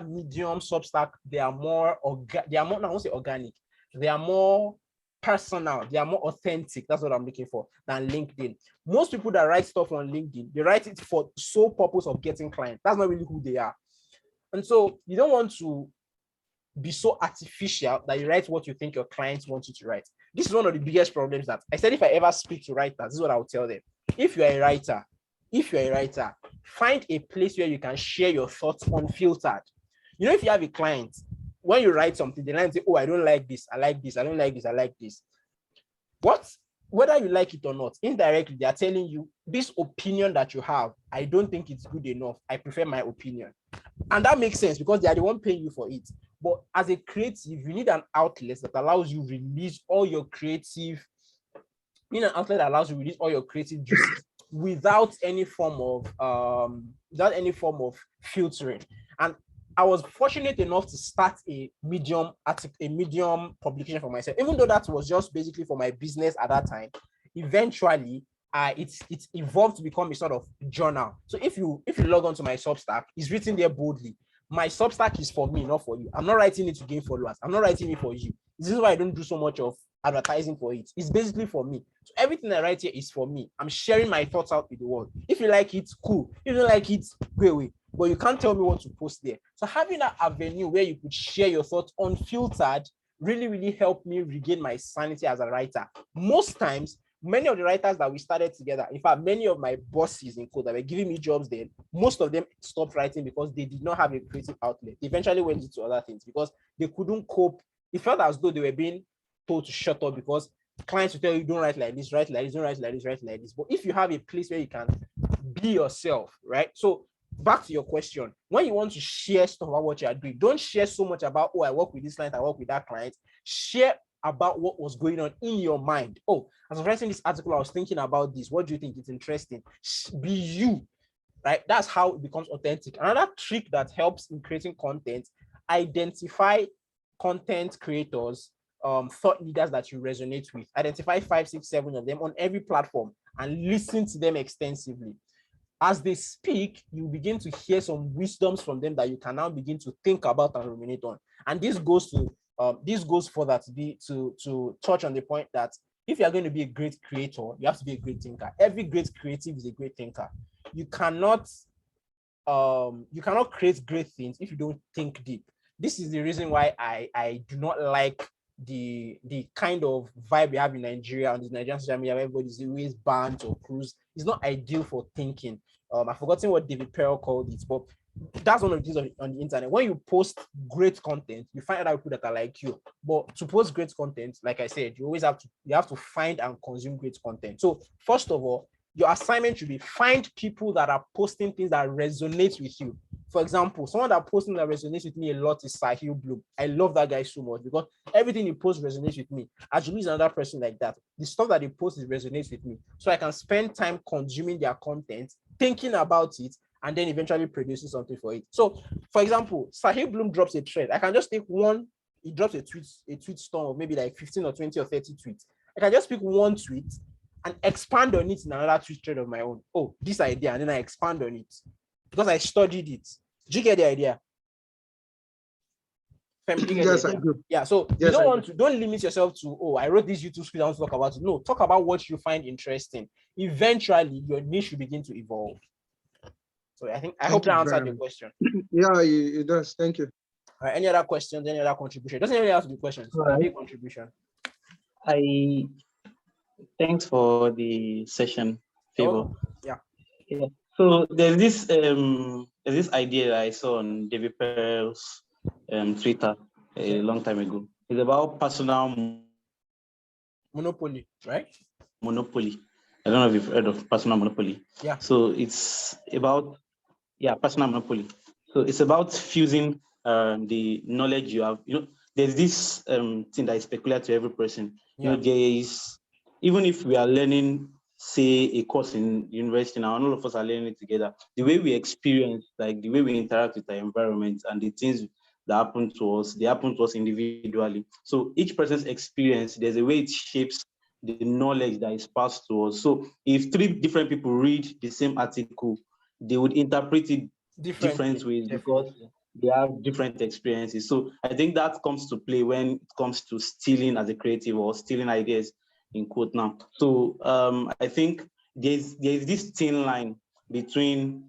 Medium, Substack, they are more, I won't say organic. They are more personal. They are more authentic. That's what I'm looking for than LinkedIn. Most people that write stuff on LinkedIn, they write it for sole purpose of getting clients. That's not really who they are. And so you don't want to be so artificial that you write what you think your clients want you to write. This is one of the biggest problems that I said, if I ever speak to writers, this is what I will tell them. If you're a writer, find a place where you can share your thoughts unfiltered. You know, if you have a client, when you write something, they say, oh, I don't like this, I like this, I don't like this, I like this. Whether you like it or not, indirectly, they are telling you, this opinion that you have, I don't think it's good enough. I prefer my opinion. And that makes sense because they are the one paying you for it. But as a creative, you need an outlet that allows you release all your creative, juices without any form of form of filtering. And I was fortunate enough to start a Medium publication for myself, even though that was just basically for my business at that time. Eventually, it's evolved to become a sort of journal. So if you log on to my Substack, it's written there boldly. My Substack is for me, not for you. I'm not writing it to gain followers. I'm not writing it for you. This is why I don't do so much of advertising for it. It's basically for me. So everything I write here is for me. I'm sharing my thoughts out with the world. If you like it, cool. If you don't like it, go away. But you can't tell me what to post there. So having that avenue where you could share your thoughts unfiltered really, really helped me regain my sanity as a writer. Most times, many of the writers that we started together, in fact, many of my bosses in code that were giving me jobs then, most of them stopped writing because they did not have a creative outlet. They eventually went into other things because they couldn't cope. It felt as though they were being told to shut up because clients will tell you, don't write like this, write like this, don't write like this, write like this. But if you have a place where you can be yourself, right? So back to your question, when you want to share stuff about what you are doing, don't share so much about, oh, I work with this client, I work with that client. Share about what was going on in your mind. Oh, as I was writing this article, I was thinking about this. What do you think? It's interesting. Be you, right? That's how it becomes authentic. Another trick that helps in creating content, identify content creators, thought leaders that you resonate with. Identify 5, 6, 7 of them on every platform and listen to them extensively. As they speak, you begin to hear some wisdoms from them that you can now begin to think about and ruminate on. And this goes further to touch on the point that if you are going to be a great creator, you have to be a great thinker. Every great creative is a great thinker. You cannot create great things if you don't think deep. This is the reason why I do not like the kind of vibe we have in Nigeria on this Nigerian social media where everybody's always banned or cruise. It's not ideal for thinking. I've forgotten what David Perel called it, but that's one of the things on the internet. When you post great content, you find other people that are like you. But to post great content, like I said, you have to find and consume great content. So first of all, your assignment should be find people that are posting things that resonate with you. For example, someone that posting that resonates with me a lot is Sahil Bloom. I love that guy so much because everything he posts resonates with me. Ajumi is another person like that. The stuff that he posts resonates with me. So I can spend time consuming their content, thinking about it, and then eventually producing something for it. So, for example, Sahil Bloom drops a thread. I can just take one, he drops a tweet storm of maybe like 15 or 20 or 30 tweets. I can just pick one tweet and expand on it in another tweet thread of my own. Oh, this idea, and then I expand on it because I studied it. Did you get the idea? Yes, I do. Yeah, so yes, don't limit yourself to, oh, I wrote this YouTube script, I want to talk about it. No, talk about what you find interesting. Eventually, your niche will begin to evolve. So I hope that answered the question. Yeah, it does. Thank you. All right, any other questions? Any other contribution? Doesn't really have to be questions. Right. Contribution. Thanks for the session, Favor. Oh, yeah. So there's this idea that I saw on David Perel's Twitter a long time ago. It's about personal monopoly, right? Monopoly. I don't know if you've heard of personal monopoly. Yeah. So it's about personal monopoly. So it's about fusing the knowledge you have. There's this thing that is peculiar to every person. Yeah. There is, even if we are learning, say, a course in university now, and all of us are learning it together, the way we experience, like the way we interact with our environment and the things that happen to us, they happen to us individually. So each person's experience, there's a way it shapes the knowledge that is passed to us. So if 3 different people read the same article, they would interpret it different ways because they have different experiences. So I think that comes to play when it comes to stealing as a creative or stealing ideas in quote now. So I think there's this thin line between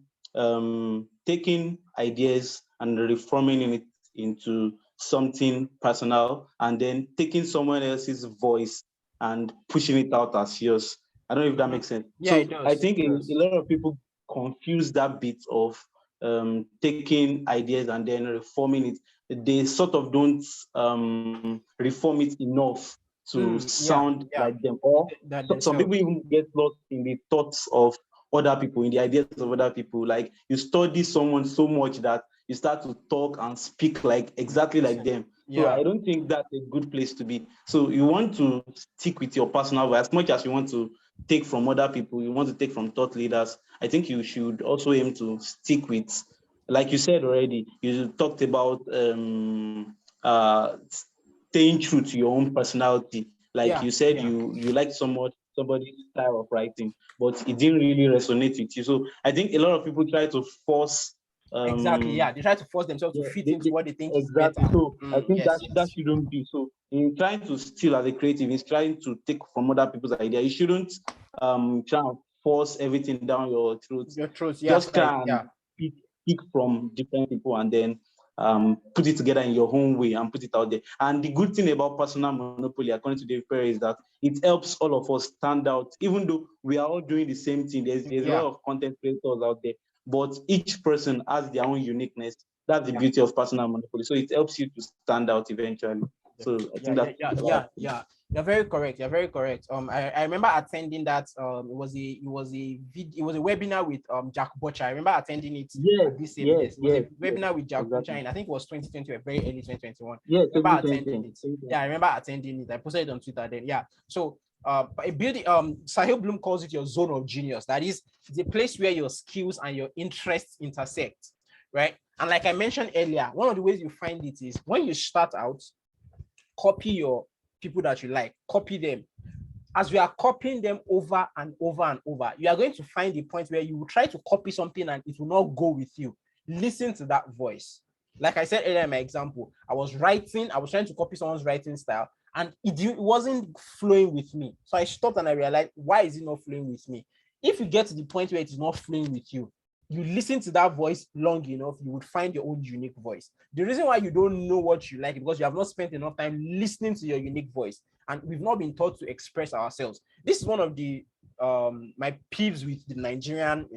taking ideas and reforming it into something personal and then taking someone else's voice and pushing it out as yours. I don't know if that makes sense. Yeah, so it does. I think a lot of people confuse that bit of taking ideas and then reforming it. They sort of don't reform it enough to sound like them. Or some people even get lost in the thoughts of other people, in the ideas of other people. Like you study someone so much that you start to talk and speak like exactly like them. So I don't think that's a good place to be. So you want to stick with your personal voice as much as you want to take from other people, you want to take from thought leaders, I think you should also aim to stick with, like you said already, you talked about staying true to your own personality. Like you said, you like somebody's style of writing, but it didn't really resonate with you. So I think a lot of people try to force. Exactly. Yeah, they try to force themselves to fit into what they think exactly. is better. So I think that shouldn't be. So in trying to steal as a creative, in trying to take from other people's idea, you shouldn't try and force everything down your throat. Just try and pick from different people and then put it together in your own way and put it out there. And the good thing about personal monopoly, according to Dave Perry, is that it helps all of us stand out, even though we are all doing the same thing. There's a lot of content creators out there, but each person has their own uniqueness. That's the beauty of personal monopoly. So it helps you to stand out eventually. So I think You're very correct. You're very correct. I remember attending that. It was a webinar with Jack Butcher. I remember attending it. It was a webinar with Jack Butcher, and I think it was 2020 or very early 2021. I remember attending it. I posted it on Twitter then. Yeah. So Sahil Bloom calls it your zone of genius. That is the place where your skills and your interests intersect, right? And like I mentioned earlier, one of the ways you find it is when you start out, copy your people that you like, copy them. As you are copying them over and over and over, you are going to find a point where you will try to copy something and it will not go with you. Listen to that voice. Like I said earlier in my example, I was trying to copy someone's writing style and it wasn't flowing with me. So I stopped and I realized, why is it not flowing with me? If you get to the point where it is not flowing with you, you listen to that voice long enough, you would find your own unique voice. The reason why you don't know what you like is because you have not spent enough time listening to your unique voice, and we've not been taught to express ourselves. This is one of the my peeves with the Nigerian,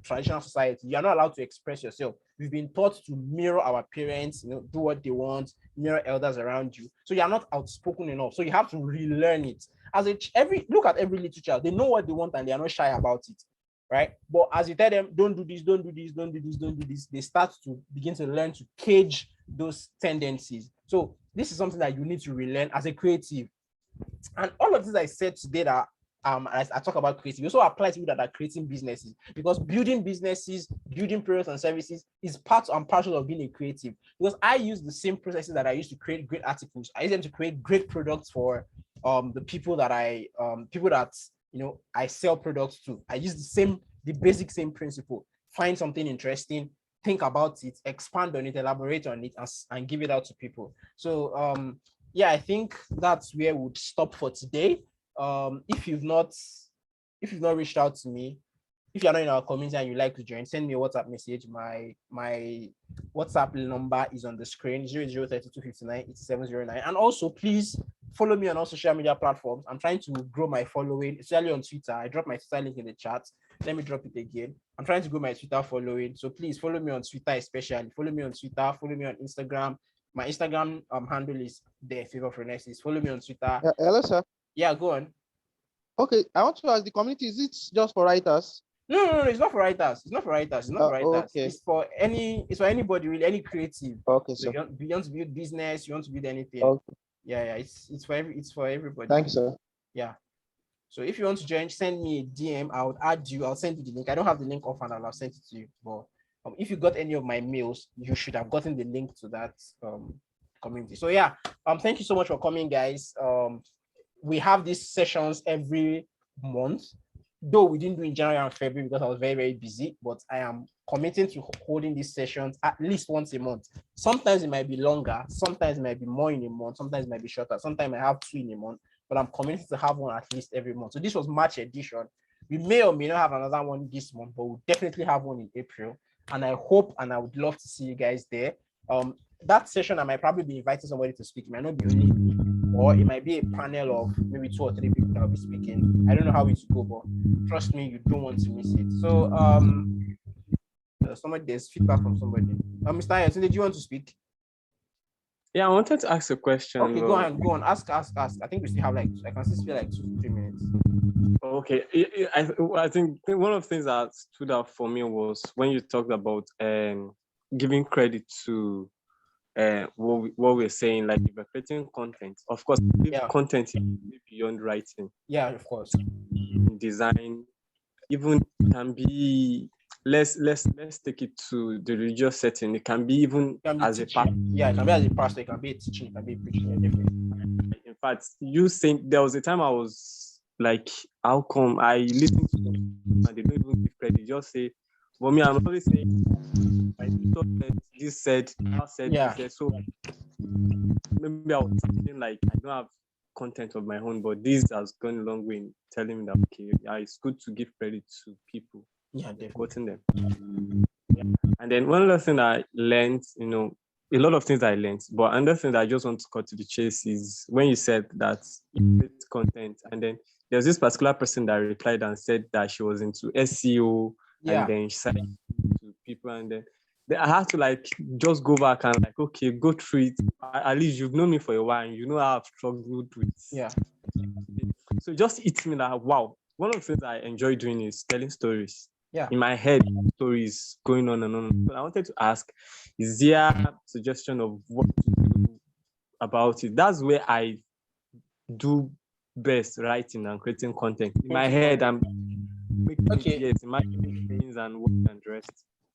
traditional society. You are not allowed to express yourself. We've been taught to mirror our parents, do what they want, mirror elders around you. So you are not outspoken enough. So you have to relearn it. Look at every little child. They know what they want and they are not shy about it. Right? But as you tell them, don't do this, don't do this, don't do this, don't do this, they start to begin to learn to cage those tendencies. So this is something that you need to relearn as a creative. And all of this I said today that as I talk about creative, it also applies to people that are creating businesses, because building businesses, building products and services is part and parcel of being a creative. Because I use the same processes that I used to create great articles. I use them to create great products for the people that I sell products to. I use the basic same principle. Find something interesting, think about it, expand on it, elaborate on it, and give it out to people. So I think that's where we'll stop for today. If you've not reached out to me, if you're not in our community and you'd like to join, send me a WhatsApp message. My WhatsApp number is on the screen, 0032598709. And also, please follow me on all social media platforms. I'm trying to grow my following, especially on Twitter. I dropped my Twitter link in the chat. Let me drop it again. I'm trying to grow my Twitter following. So please follow me on Twitter, especially. Follow me on Twitter. Follow me on Instagram. My Instagram handle is there, Favor Phronesis. Follow me on Twitter. Hello, sir. Yeah, go on. Okay, I want to ask the community, is it just for writers? No, it's not for writers. It's not for writers. Okay. It's for anybody, really, any creative. Okay, so you want to build business, you want to build anything. Okay. Yeah, it's for everybody. Thank you, sir. Yeah. So if you want to join, send me a DM. I would add you. I'll send you the link. I don't have the link offhand, and I'll send it to you. But if you got any of my mails, you should have gotten the link to that community. So yeah, thank you so much for coming, guys. We have these sessions every month, though we didn't do in January and February because I was very, very busy, but I am committing to holding these sessions at least once a month. Sometimes it might be longer, sometimes it might be more in a month, sometimes it might be shorter, sometimes I have 2 in a month, but I'm committed to have one at least every month. So this was March edition. We may or may not have another one this month, but we'll definitely have one in April. And I hope and I would love to see you guys there. That session, I might probably be inviting somebody to speak. It might not be only me, or it might be a panel of maybe 2 or 3 people that will be speaking. I don't know how it will go, but trust me, you don't want to miss it. So there's feedback from somebody. Mr. Ayotunde, did you want to speak? Yeah, I wanted to ask a question. Okay, go on. Ask. I think we still have I can still spare 2 to 3 minutes. Okay, I think one of the things that stood out for me was when you talked about giving credit to what we're saying, like if you're creating content, of course, content is beyond writing. Yeah, of course. in design, even can be, let's take it to the religious setting. It can be even as a pastor. Yeah, it can be as a pastor, it can be a teaching, it can be a preaching, yeah, definitely. In fact, you think there was a time I was like, how come I listen to them and they don't even give credit? Just say, for me, I'm always saying, this said, that said, Yeah. this said. So maybe I was something like, I don't have content of my own, but this has gone a long way in telling me that, okay, yeah, it's good to give credit to people. Yeah, definitely. Quoting them. Yeah. And then one other thing I learned, a lot of things I learned, but another thing that I just want to cut to the chase is when you said that you create content, and then there's this particular person that replied and said that she was into SEO, and then she said to people, and then I had to like just go back and like, okay, go through it. At least you've known me for a while, and you know how I've struggled with. Yeah. So just hit me that, wow, one of the things I enjoy doing is telling stories. Yeah. In my head, stories going on and on. But I wanted to ask, is there a suggestion of what to do about it? That's where I do best, writing and creating content. In my head, I'm making imagining things and what and the rest.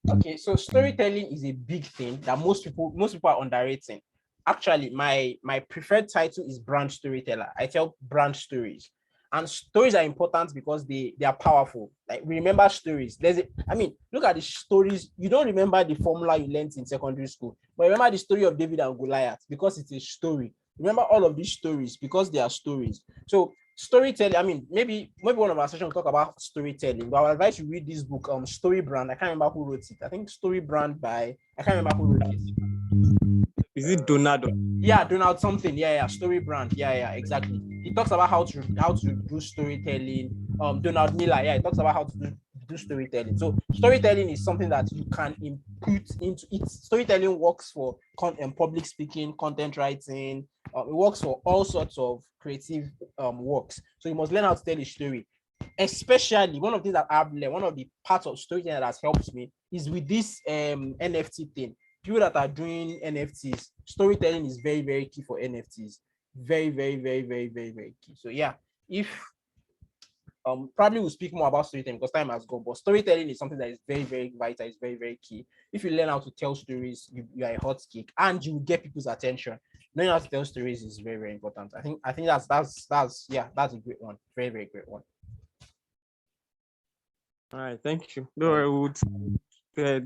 Okay, so storytelling is a big thing that most people are underrating. Actually, my preferred title is brand storyteller. I tell brand stories. And stories are important because they are powerful. Like, we remember stories. Look at the stories. You don't remember the formula you learned in secondary school, but remember the story of David and Goliath because it's a story. Remember all of these stories because they are stories. So storytelling, maybe one of our sessions will talk about storytelling, but I would advise you read this book, Story Brand. I can't remember who wrote it. I think Story Brand I can't remember who wrote it. Is it Donald? Yeah, Donald something. Yeah, Story Brand. Yeah, exactly. He talks about how to do storytelling. Donald Miller. Yeah, he talks about how to do storytelling. So storytelling is something that you can input into it. Storytelling works for public speaking, content writing. It works for all sorts of creative works. So you must learn how to tell a story. Especially one of the things that I've learned, one of the parts of storytelling that has helped me is with this NFT thing. People that are doing NFTs, storytelling is very, very key for NFTs. Very, very, very, very, very, very key. So yeah, if probably we'll speak more about storytelling because time has gone, but storytelling is something that is very, very vital, it's very, very key. If you learn how to tell stories, you are a hot cake and you will get people's attention. Knowing how to tell stories is very, very important. I think that's a great one. Very, very great one. All right, thank you. No, I would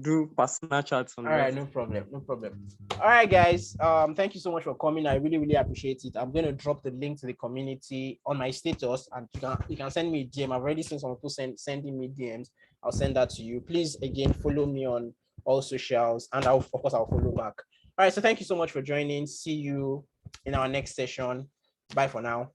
do personal chats on all right, no problem. All right, guys, thank you so much for coming. I really, really appreciate it. I'm going to drop the link to the community on my status, and you can send me a DM. I've already seen some people sending me DMs. I'll send that to you. Please, again, follow me on all socials, and of course I'll follow back. All right, so thank you so much for joining. See you in our next session. Bye for now.